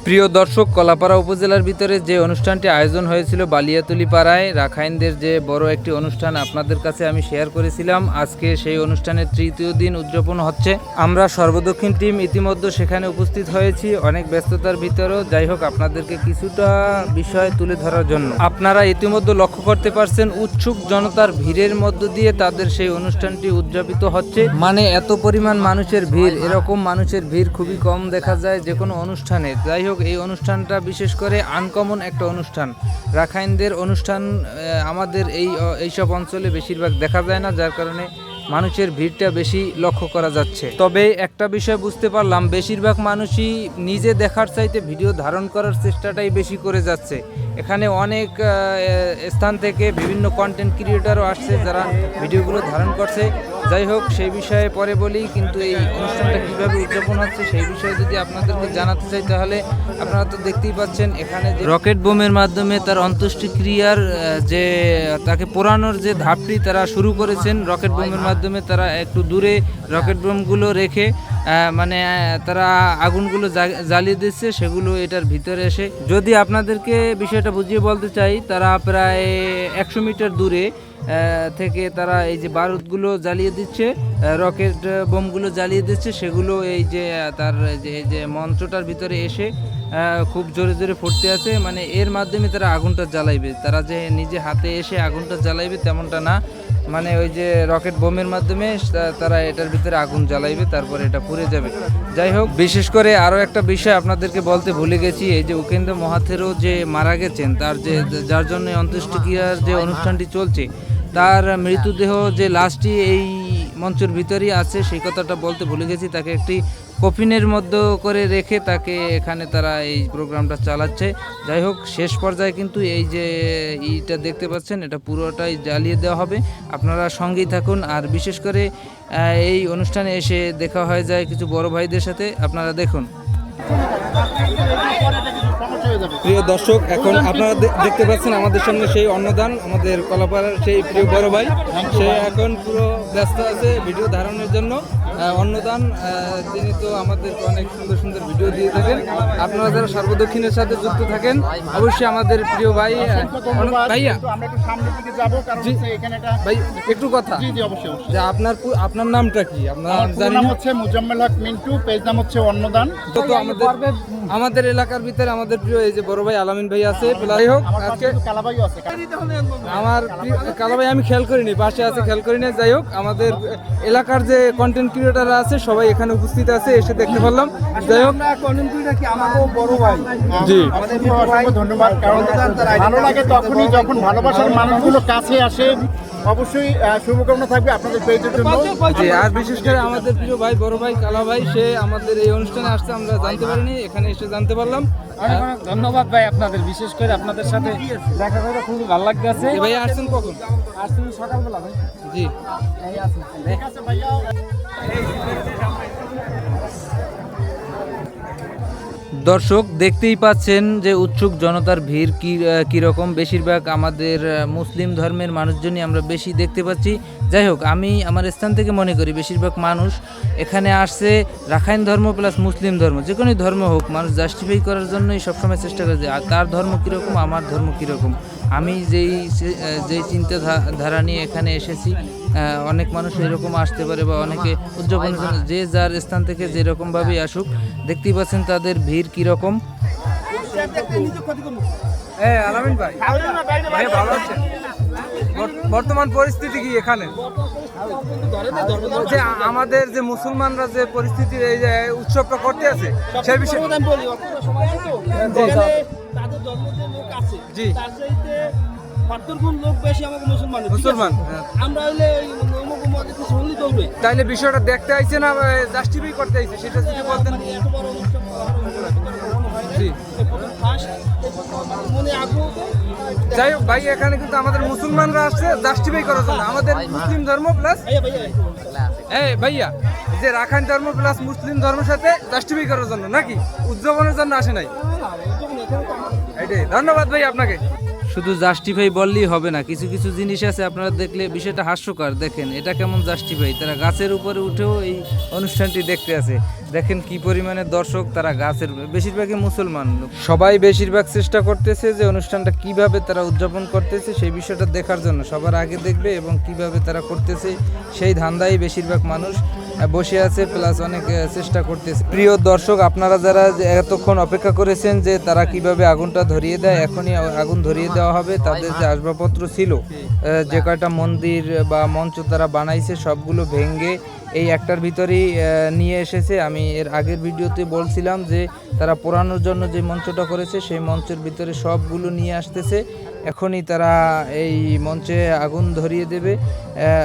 প্রিয় দর্শক, কলাপাড়া উপজেলার ভিতরে যে অনুষ্ঠানটি আয়োজন হয়েছিল বালিয়াতলী পাড়ায় রাখাইনদের যে বড় একটি অনুষ্ঠান আপনাদের কাছে আমি শেয়ার করেছিলাম। আজকে সেই অনুষ্ঠানের তৃতীয় দিন উদযাপন হচ্ছে। আমরা সর্বদক্ষিণ টিম ইতিমধ্যে সেখানে উপস্থিত হয়েছি, অনেক ব্যস্ততার ভিতরেও। যাই হোক, আপনাদেরকে কিছুটা বিষয় তুলে ধরার জন্য আপনারা ইতিমধ্যে লক্ষ্য করতে পারছেন উৎসুক জনতার ভিড়ের মধ্য দিয়ে তাদের সেই অনুষ্ঠানটি উদযাপিত হচ্ছে। মানে এত পরিমাণ মানুষের ভিড়, এরকম মানুষের ভিড় খুবই কম দেখা যায় যে কোনো অনুষ্ঠানে। যাই হোক, এই অনুষ্ঠানটা বিশেষ করে আনকমন একটা অনুষ্ঠান। রাখাইনদের অনুষ্ঠান আমাদের এইসব অঞ্চলে বেশিরভাগ দেখা যায় না, যার কারণে মানুষের ভিড়টা বেশি লক্ষ্য করা যাচ্ছে। তবে একটা বিষয় বুঝতে পারলাম, বেশিরভাগ মানুষই নিজে দেখার চাইতে ভিডিও ধারণ করার চেষ্টাটাই বেশি করে যাচ্ছে। এখানে অনেক স্থান থেকে বিভিন্ন কন্টেন্ট ক্রিয়েটারও আসছে যারা ভিডিওগুলো ধারণ করছে। যাই হোক, সেই বিষয়ে পরে বলি, কিন্তু এই অনুষ্ঠানটা কীভাবে উদযাপন হচ্ছে সেই বিষয়ে যদি আপনাদেরকে জানাতে চাই, তাহলে আপনারা তো দেখতেই পাচ্ছেন এখানে যে রকেট বোমের মাধ্যমে তার অন্ত্যেষ্টিক্রিয়ার যে তাকে পোড়ানোর যে ধাপটি তারা শুরু করেছেন। রকেট বোমের মাধ্যমে তারা একটু দূরে রকেট বোমগুলো রেখে মানে তারা আগুনগুলো জ্বালিয়ে দিচ্ছে, সেগুলো এটার ভিতরে এসে। যদি আপনাদেরকে বিষয়টা বুঝিয়ে বলতে চাই, তারা প্রায় 100 মিটার দূরে থেকে তারা এই যে বারুদগুলো জ্বালিয়ে দিচ্ছে, রকেট বোমগুলো জ্বালিয়ে দিচ্ছে, সেগুলো এই যে তার যে মঞ্চটার ভিতরে এসে খুব জোরে জোরে ফুটতে আছে। মানে এর মাধ্যমে তারা আগুনটা জ্বালাইবে, তারা যে নিজে হাতে এসে আগুনটা জ্বালাইবে তেমনটা না। মানে ওই যে রকেট বোমের মাধ্যমে তারা এটার ভিতরে আগুন জ্বালাইবে, তারপরে এটা পুড়ে যাবে। যাই হোক, বিশেষ করে আরও একটা বিষয় আপনাদেরকে বলতে ভুলে গেছি, এই যে উকেন্দ্র মহাথেরও যে মারা গেছেন, তার যে যার জন্য অন্ত্যেষ্টিক্রিয়ার যে অনুষ্ঠানটি চলছে, তার মৃতদেহ যে লাশটি এই মঞ্চের ভিতরেই আছে, সেই কথাটা বলতে ভুলে গেছি। তাকে একটি কফিনের মধ্যে করে রেখে তাকে এখানে তারা এই প্রোগ্রামটা চালাচ্ছে। যাই হোক, শেষ পর্যায়ে কিন্তু এই যে এইটা দেখতে পাচ্ছেন, এটা পুরোটাই জ্বালিয়ে দেওয়া হবে। আপনারা সঙ্গেই থাকুন। আর বিশেষ করে এই অনুষ্ঠানে এসে দেখা হয়ে যায় কিছু বড় ভাইদের সাথে, আপনারা দেখুন। প্রিয় দর্শক, এখন আপনারা দেখতে পাচ্ছেন আমাদের সামনে সেই অন্নদান, আমাদের কলাপাড়ার সেই প্রিয় বড় ভাই, সে এখন পুরো ব্যস্ত আছে ভিডিও ধারণের জন্য। অন্নদান তিনি তো আমাদেরকে অনেক সুন্দর সুন্দর ভিডিও দিয়ে থাকেন। আপনারা যারা সর্বদক্ষিণের সাথে যুক্ত থাকেন, অবশ্যই আমাদের প্রিয় ভাই ভাইয়া ভাই একটু কথা যে আপনার নামটা কি? আপনার নাম হচ্ছে মুজাম্মেল হক মিন্টু, পেজ নাম হচ্ছে অন্নদান। তো আমাদের এলাকার ভিতরে আমাদের প্রিয় এই যে বড় ভাই আলামিন ভাই আছে। যাই হোক, আজকে কালাবাইও আছে, আমার কালা ভাই আমি খেয়াল করিনি, পাশে আছে খেয়াল করিনি। যাই হোক, আমাদের এলাকার যে কন্টেন্ট ক্রিয়েটার আছে সবাই এখানে উপস্থিত আছে, এসে দেখতে পারলাম। যাই হোক, কন্টেন্ট ক্রিয়েটার কি আমাকেও বড় ভাই, জি আমাদের অসংখ্য ধন্যবাদ। কারণ ভালো লাগে তখনই যখন ভালোবাসার মানুষগুলো কাছে আসে। অবশ্যই শুভকামনা থাকবে আপনাদের পেজের জন্য। জি, আর বিশেষ করে আমাদের প্রিয় ভাই বড় ভাই কালা ভাই, সে আমাদের এই অনুষ্ঠানে আসতে আমরা জানতে পারিনি, এখানে এসে জানতে পারলাম। ধন্যবাদ ভাই আপনাদের, বিশেষ করে আপনাদের সাথে দেখা করে খুবই ভালো লাগতেছে। ভাই আসছেন কখন? আসছেন সকালবেলা ভাই। জি, ঠিক আছে ভাইয়া। দর্শক দেখতেই পাচ্ছেন যে উৎসুক জনতার ভিড় কীরকম। বেশিরভাগ আমাদের মুসলিম ধর্মের মানুষজনই আমরা বেশি দেখতে পাচ্ছি। যাই হোক, আমি আমার স্থান থেকে মনে করি বেশিরভাগ মানুষ এখানে আসছে রাখাইন ধর্ম প্লাস মুসলিম ধর্ম, যে কোনো ধর্ম হোক, মানুষ জাস্টিফাই করার জন্যই সবসময় চেষ্টা করে যে তার ধর্ম কীরকম, আমার ধর্ম কীরকম। আমি যেই চিন্তাধারা নিয়ে এখানে এসেছি, অনেক মানুষ এরকম আসতে পারে বা অনেকে উদযাপনের জন্য যে যার স্থান থেকে যেরকমভাবেই আসুক। দেখতেই পাচ্ছেন তাদের ভিড় কীরকম। আলামিন ভাই, ভালো আছেন? বর্তমান পরিস্থিতি কি এখানে? যে আমাদের যে মুসলমানরা যে পরিস্থিতির এই যে উৎসবটা করতে আছে, সে বিষয়ে জি মুসলমান আমরা তাইলে বিষয়টা দেখতে আইছে না জাস্টিফাই করতে আইছে, সেটা যদি বলতেন। জি, যাই হোক ভাই, এখানে কিন্তু আমাদের মুসলমানরা আসছে জাস্টিফাই করার জন্য, আমাদের মুসলিম ধর্ম প্লাস ভাইয়া যে রাখাইন ধর্ম প্লাস মুসলিম ধর্মের সাথে জাস্টিফাই করার জন্য, নাকি উদযাপনের জন্য আসে নাই? এটাই, ধন্যবাদ ভাই আপনাকে। শুধু জাস্টিফাই বললেই হবে না, কিছু কিছু জিনিস আছে আপনারা দেখলে বিষয়টা হাস্যকর। দেখেন এটা কেমন জাস্টিফাই, তারা গাছের উপরে উঠেও এই অনুষ্ঠানটি দেখতে আছে। দেখেন কি পরিমাণে দর্শক, তারা গাছের বেশিরভাগই মুসলমান লোক। সবাই বেশিরভাগ চেষ্টা করতেছে যে অনুষ্ঠানটা কিভাবে তারা উদযাপন করতেছে সেই বিষয়টা দেখার জন্য, সবার আগে দেখবে এবং কিভাবে তারা করতেছে সেই ধান্দায় বেশিরভাগ মানুষ বসে আছে, প্লাস অনেক চেষ্টা করতেছে। প্রিয় দর্শক, আপনারা যারা এতক্ষণ অপেক্ষা করেছেন যে তারা কিভাবে আগুনটা ধরিয়ে দেয়, এখনই আগুন ধরিয়ে দেওয়া হবে। তাদের যে আসবাবপত্র ছিল, যে কয়টা মন্দির বা মঞ্চ তারা বানাইছে সবগুলো ভেঙে এই একটার ভিতরেই নিয়ে এসেছে। আমি এর আগের ভিডিওতে বলছিলাম যে তারা পোড়ানোর জন্য যে মঞ্চটা করেছে সেই মঞ্চের ভিতরে সবগুলো নিয়ে আসতেছে। এখনই তারা এই মঞ্চে আগুন ধরিয়ে দেবে,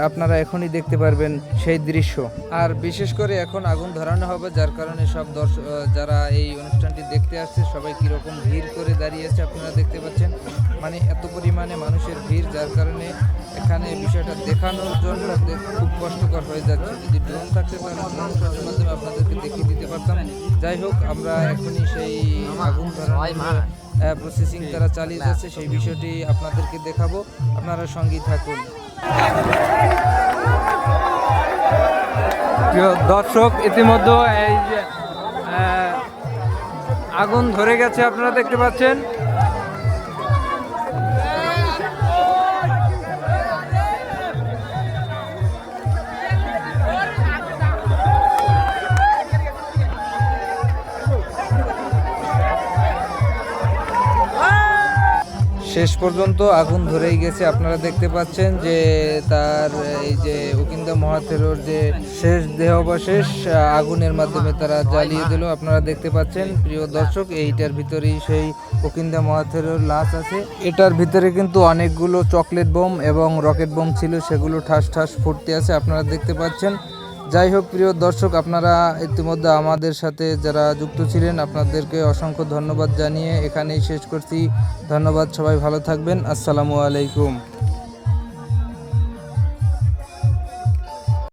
আপনারা এখনই দেখতে পারবেন সেই দৃশ্য। আর বিশেষ করে এখন আগুন ধরানো হবে, যার কারণে সব দর্শক যারা এই অনুষ্ঠানটি দেখতে আসছে সবাই কীরকম ভিড় করে দাঁড়িয়ে আছে আপনারা দেখতে পাচ্ছেন। মানে এত পরিমাণে মানুষের ভিড়, যার কারণে এখানে বিষয়টা দেখানোর জন্য খুব কষ্টকর হয়ে যাচ্ছে। যদি ড্রোন থাকতে তাহলে ড্রোন শটের মাধ্যমে আপনাদেরকে দেখিয়ে দিতে পারতাম। যাই হোক, আমরা এখনই সেই আগুন ধরানোর প্রসেসিং তারা চালিয়ে যাচ্ছে, সেই বিষয়টি আপনাদেরকে দেখাবো, আপনারা সঙ্গেই থাকুন। প্রিয় দর্শক, ইতিমধ্যে এই যে আগুন ধরে গেছে আপনারা দেখতে পাচ্ছেন। শেষ পর্যন্ত আগুন ধরেই গেছে, আপনারা দেখতে পাচ্ছেন যে তার এই যে উকিন্দা মহাথেরোর যে শেষ দেহাবশেষ আগুনের মাধ্যমে তারা জ্বালিয়ে দিল, আপনারা দেখতে পাচ্ছেন। প্রিয় দর্শক, এইটার ভিতরেই সেই উকিন্দা মহাথেরোর লাশ আছে। এটার ভিতরে কিন্তু অনেকগুলো চকলেট বোম এবং রকেট বোম ছিল, সেগুলো ঠাস ঠাস ফুটতে আছে, আপনারা দেখতে পাচ্ছেন। যাই হোক প্রিয় দর্শক, আপনারা ইতিমধ্যে আমাদের সাথে যারা যুক্ত ছিলেন আপনাদেরকে অসংখ্য ধন্যবাদ জানিয়ে এখানেই শেষ করছি। ধন্যবাদ, সবাই ভালো থাকবেন। আসসালামু আলাইকুম।